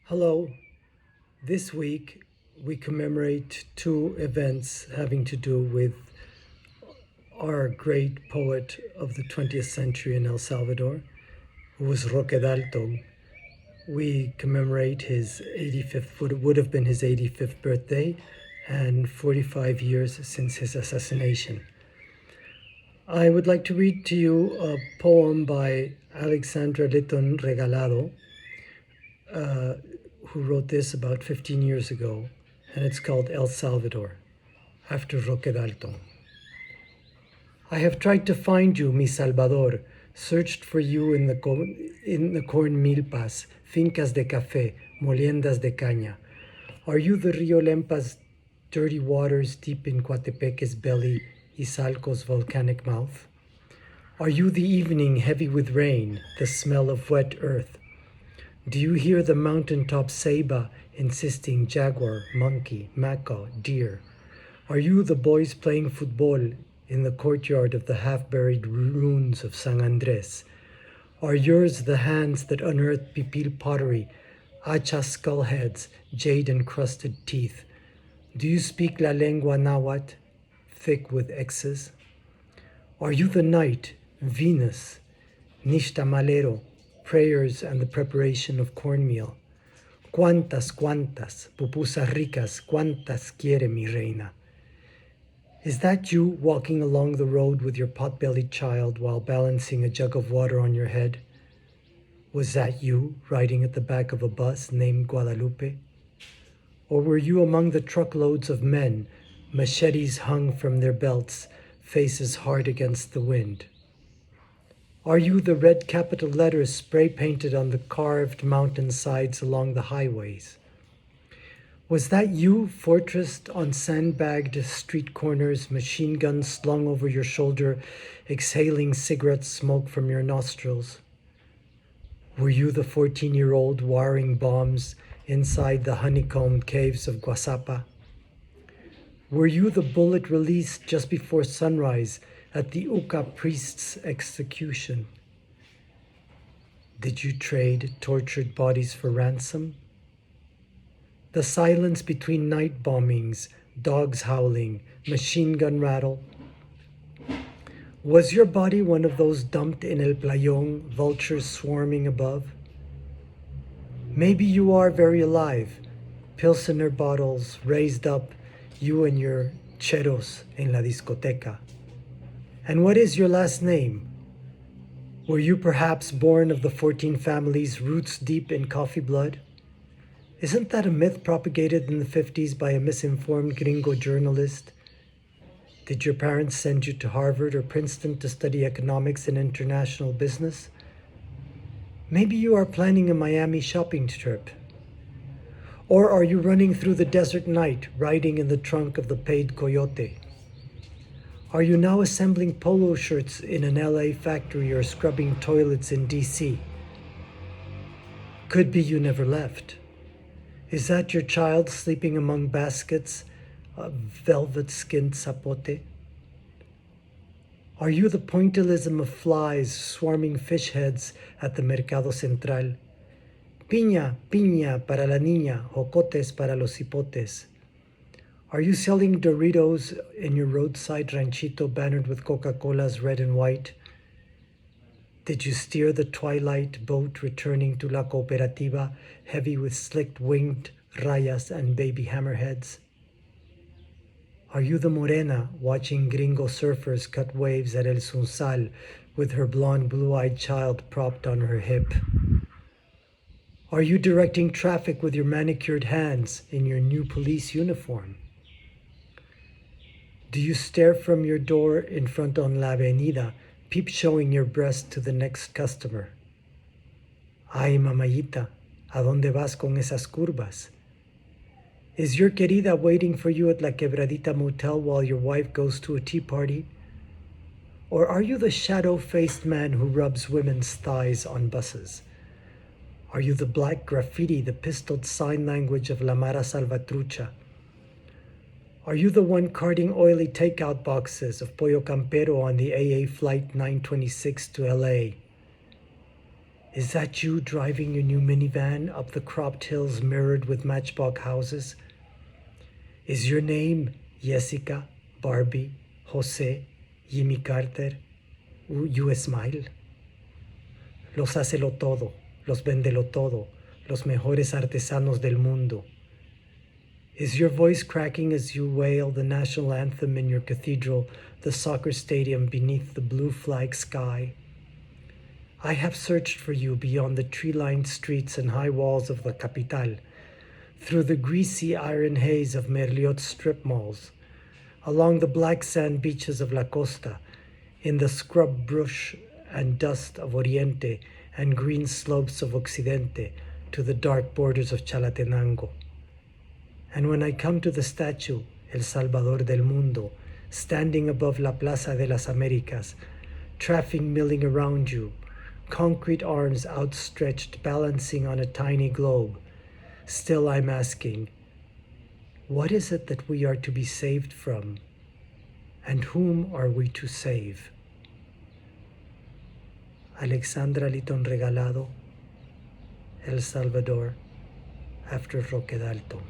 Hello. This week we commemorate two events having to do with our great poet of the 20th century in El Salvador, who was Roque Dalton. We commemorate his 85th, would have been his 85th birthday, and 45 years since his assassination. I would like to read to you a poem by Alexandra Lytton Regalado, who wrote this about 15 years ago, and it's called El Salvador, after Roque Dalton. I have tried to find you, mi Salvador, searched for you in the corn milpas, fincas de café, moliendas de caña. Are you the Rio Lempa's dirty waters deep in Coatepeque's belly, Izalco's volcanic mouth? Are you the evening heavy with rain, the smell of wet earth? Do you hear the mountaintop ceiba insisting jaguar, monkey, macaw, deer? Are you the boys playing football in the courtyard of the half-buried ruins of San Andres? Are yours the hands that unearth pipil pottery, hacha skull heads, jade-encrusted teeth? Do you speak la lengua nahuatl, thick with X's? Are you the night, Venus, nixtamalero, prayers and the preparation of cornmeal? Cuántas, pupusas ricas, cuántas quiere mi reina? Is that you walking along the road with your pot-bellied child while balancing a jug of water on your head? Was that you riding at the back of a bus named Guadalupe? Or were you among the truckloads of men, machetes hung from their belts, faces hard against the wind? Are you the red capital letters spray-painted on the carved mountain sides along the highways? Was that you fortressed on sandbagged street corners, machine guns slung over your shoulder, exhaling cigarette smoke from your nostrils? Were you the 14-year-old wiring bombs inside the honeycombed caves of Guasapa? Were you the bullet released just before sunrise at the Uca priest's execution? Did you trade tortured bodies for ransom? The silence between night bombings, dogs howling, machine gun rattle. Was your body one of those dumped in El Playón, vultures swarming above? Maybe you are very alive, Pilsener bottles raised up, you and your cheros en la discoteca. And what is your last name? Were you perhaps born of the 14 families roots deep in coffee blood? Isn't that a myth propagated in the 50s by a misinformed gringo journalist? Did your parents send you to Harvard or Princeton to study economics and international business? Maybe you are planning a Miami shopping trip. Or are you running through the desert night, riding in the trunk of the paid coyote? Are you now assembling polo shirts in an LA factory or scrubbing toilets in DC? Could be you never left. Is that your child sleeping among baskets of velvet-skinned zapote? Are you the pointillism of flies swarming fish heads at the Mercado Central? Piña, piña para la niña, jocotes para los hipotes. Are you selling Doritos in your roadside ranchito bannered with Coca-Cola's red and white? Did you steer the twilight boat returning to La Cooperativa, heavy with slicked winged rayas and baby hammerheads? Are you the morena watching gringo surfers cut waves at El Sunsal with her blonde blue-eyed child propped on her hip? Are you directing traffic with your manicured hands in your new police uniform? Do you stare from your door in front on La Avenida, peep showing your breast to the next customer? Ay, mamayita, ¿a dónde vas con esas curvas? Is your querida waiting for you at La Quebradita Motel while your wife goes to a tea party? Or are you the shadow-faced man who rubs women's thighs on buses? Are you the black graffiti, the pistoled sign language of La Mara Salvatrucha? Are you the one carting oily takeout boxes of Pollo Campero on the AA Flight 926 to LA? Is that you driving your new minivan up the cropped hills mirrored with matchbox houses? Is your name Jessica, Barbie, Jose, Jimmy Carter? You smile. Los hacelo todo, los vendelo todo, los mejores artesanos del mundo. Is your voice cracking as you wail the national anthem in your cathedral, the soccer stadium beneath the blue flag sky? I have searched for you beyond the tree-lined streets and high walls of the capital, through the greasy iron haze of Merliot's strip malls, along the black sand beaches of La Costa, in the scrub brush and dust of Oriente and green slopes of Occidente, to the dark borders of Chalatenango. And when I come to the statue, El Salvador del Mundo, standing above La Plaza de las Americas, traffic milling around you, concrete arms outstretched balancing on a tiny globe, still I'm asking, what is it that we are to be saved from? And whom are we to save? Alexandra, Lytton, Regalado, El Salvador, after Roque Dalton.